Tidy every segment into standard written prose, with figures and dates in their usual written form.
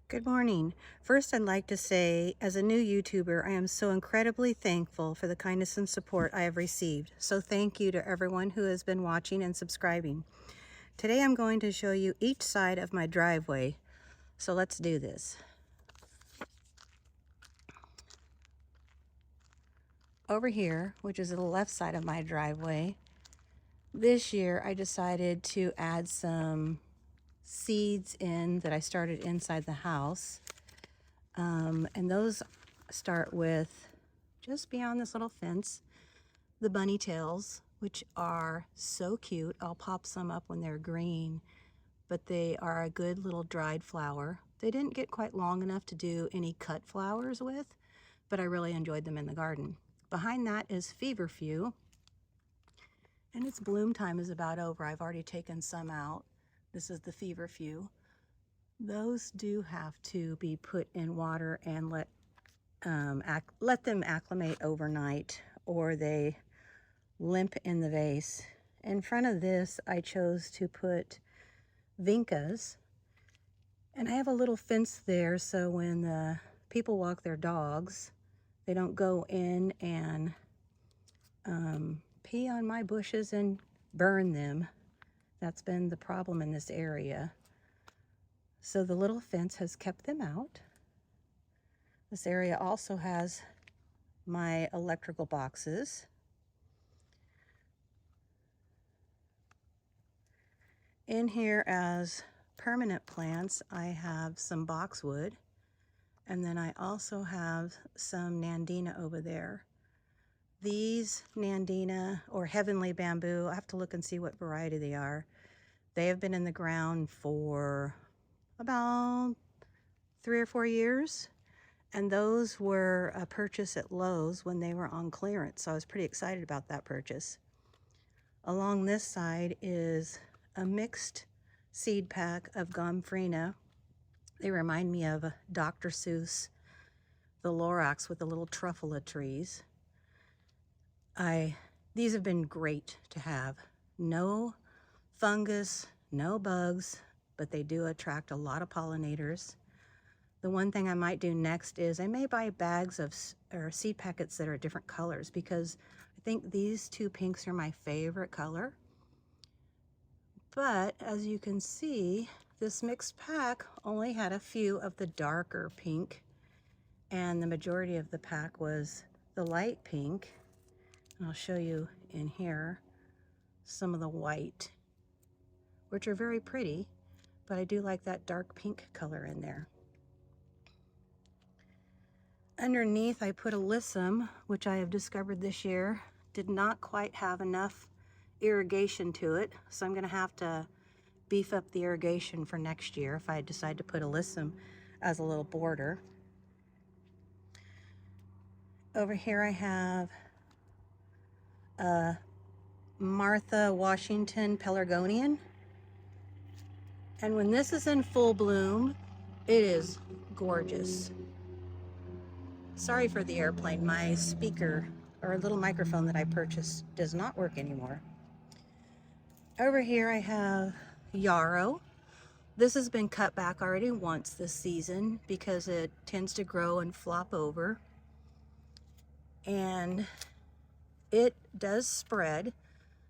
Good morning. First, I'd like to say, as a new YouTuber, I am so incredibly thankful for the kindness and support I have received. So thank you to everyone who has been watching and subscribing. Today, I'm going to show you each side of my driveway. So let's do this. Over here, which is the left side of my driveway, this year I decided to add some seeds in that I started inside the house. And those start with, just beyond this little fence, the bunny tails, which are so cute. I'll pop some up when they're green, but they are a good little dried flower. They didn't get quite long enough to do any cut flowers with, but I really enjoyed them in the garden. Behind that is feverfew, and its bloom time is about over. I've already taken some out. This is the feverfew. Those do have to be put in water and let them acclimate overnight, or they limp in the vase. In front of this, I chose to put vincas, and I have a little fence there so when the people walk their dogs, they don't go in and pee on my bushes and burn them. That's been the problem in this area. So the little fence has kept them out. This area also has my electrical boxes. In here as permanent plants, I have some boxwood, and then I also have some nandina over there. These nandina, or heavenly bamboo, I have to look and see what variety they are. They have been in the ground for about 3 or 4 years, and those were a purchase at Lowe's when they were on clearance, so I was pretty excited about that purchase. Along this side is a mixed seed pack of gomphrena. They remind me of Dr. Seuss, the Lorax with the little truffula trees. These have been great to have. No fungus, no bugs, but they do attract a lot of pollinators. The one thing I might do next is I may buy bags of or seed packets that are different colors, because I think these two pinks are my favorite color. But as you can see, this mixed pack only had a few of the darker pink, and the majority of the pack was the light pink. And I'll show you in here some of the white, which are very pretty, but I do like that dark pink color in there. Underneath, I put alyssum, which I have discovered this year did not quite have enough irrigation to it, so I'm going to have to beef up the irrigation for next year if I decide to put alyssum as a little border. Over here I have a Martha Washington pelargonian, and when this is in full bloom, it is gorgeous. Sorry for the airplane. My speaker, or a little microphone that I purchased, does not work anymore. Over here I have yarrow. This has been cut back already once this season because it tends to grow and flop over, and it does spread,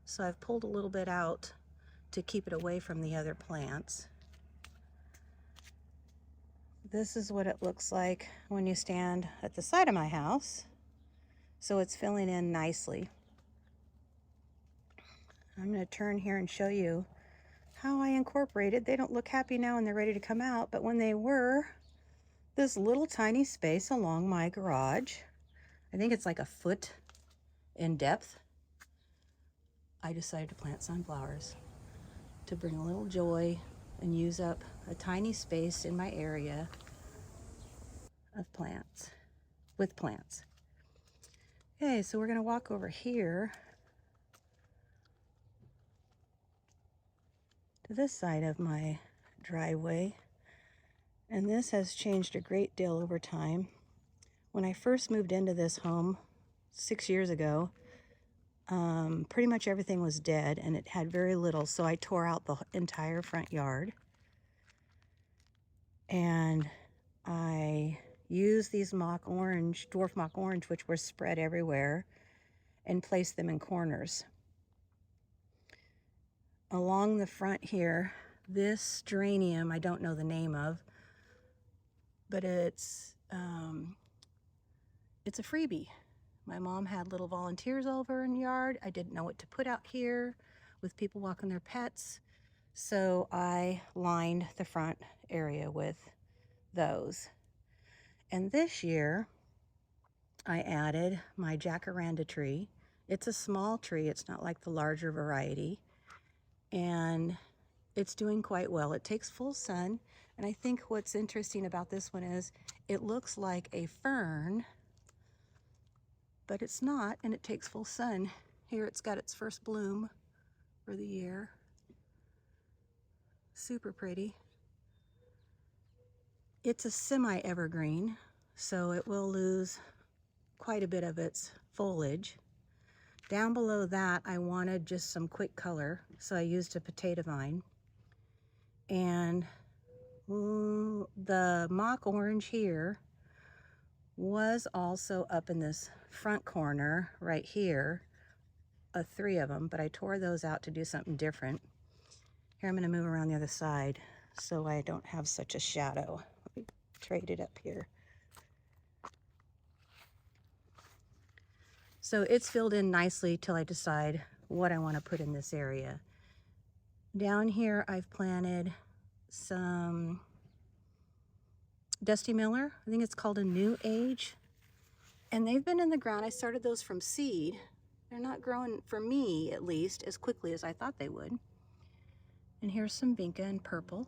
so I've pulled a little bit out to keep it away from the other plants. This is what it looks like when you stand at the side of my house, so it's filling in nicely. I'm going to turn here and show you how I incorporated. They don't look happy now and they're ready to come out, but when they were this little tiny space along my garage, I think it's like a foot in depth, I decided to plant sunflowers to bring a little joy and use up a tiny space in my area of plants, with plants. Okay, so we're going to walk over here to this side of my driveway, and this has changed a great deal over time. When I first moved into this home 6 years ago, pretty much everything was dead and it had very little, so I tore out the entire front yard. And use these dwarf mock orange, which were spread everywhere, and place them in corners. Along the front here, this geranium, I don't know the name of, but it's a freebie. My mom had little volunteers over in the yard. I didn't know what to put out here with people walking their pets, so I lined the front area with those. And this year, I added my jacaranda tree. It's a small tree. It's not like the larger variety. And it's doing quite well. It takes full sun. And I think what's interesting about this one is it looks like a fern, but it's not, and it takes full sun. Here it's got its first bloom for the year. Super pretty. It's a semi-evergreen, so it will lose quite a bit of its foliage. Down below that, I wanted just some quick color, so I used a potato vine. And the mock orange here was also up in this front corner right here, 3 of them, but I tore those out to do something different. Here, I'm going to move around the other side so I don't have such a shadow. Let me trade it up here. So it's filled in nicely till I decide what I want to put in this area. Down here, I've planted some Dusty Miller. I think it's called a New Age. And they've been in the ground. I started those from seed. They're not growing, for me at least, as quickly as I thought they would. And here's some vinca in purple.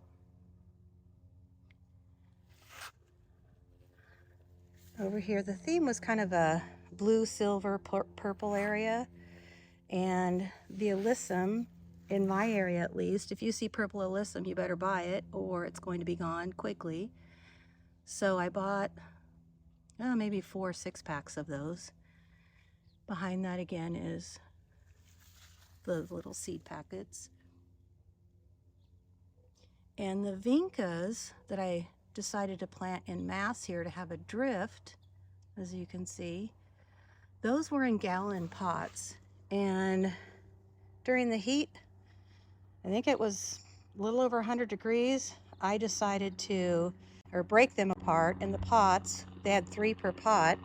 Over here, the theme was kind of a blue, silver, purple area. And the alyssum, in my area at least, if you see purple alyssum, you better buy it or it's going to be gone quickly. So I bought maybe 4 6-packs of those. Behind that again is the little seed packets. And the vincas that I decided to plant in mass here to have a drift, as you can see, those were in gallon pots. And during the heat, I think it was a little over 100 degrees, I decided to break them apart in the pots. They had 3 per pot,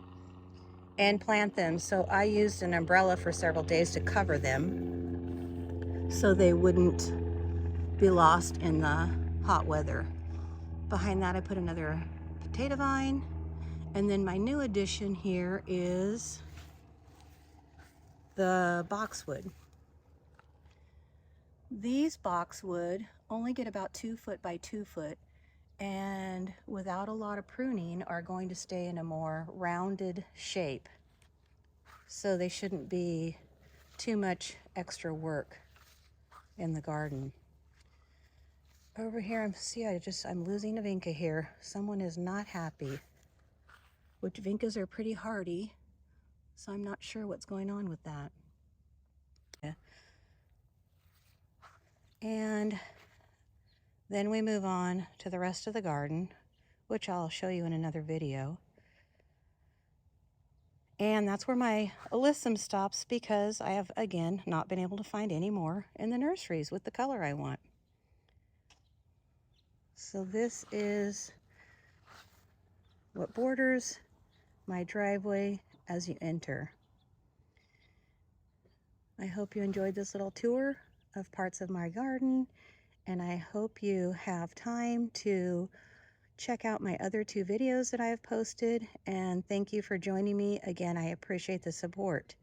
and plant them. So I used an umbrella for several days to cover them so they wouldn't be lost in the hot weather. Behind that, I put another potato vine. And then my new addition here is the boxwood. These boxwood only get about 2 foot by 2 foot, and without a lot of pruning are going to stay in a more rounded shape. So they shouldn't be too much extra work in the garden. Over here, I'm losing a vinca here. Someone is not happy, which vincas are pretty hardy, so I'm not sure what's going on with that. And then we move on to the rest of the garden, which I'll show you in another video. And that's where my alyssum stops because I have, again, not been able to find any more in the nurseries with the color I want. So this is what borders my driveway as you enter. I hope you enjoyed this little tour of parts of my garden, and I hope you have time to check out my other 2 videos that I have posted, and thank you for joining me. Again, I appreciate the support.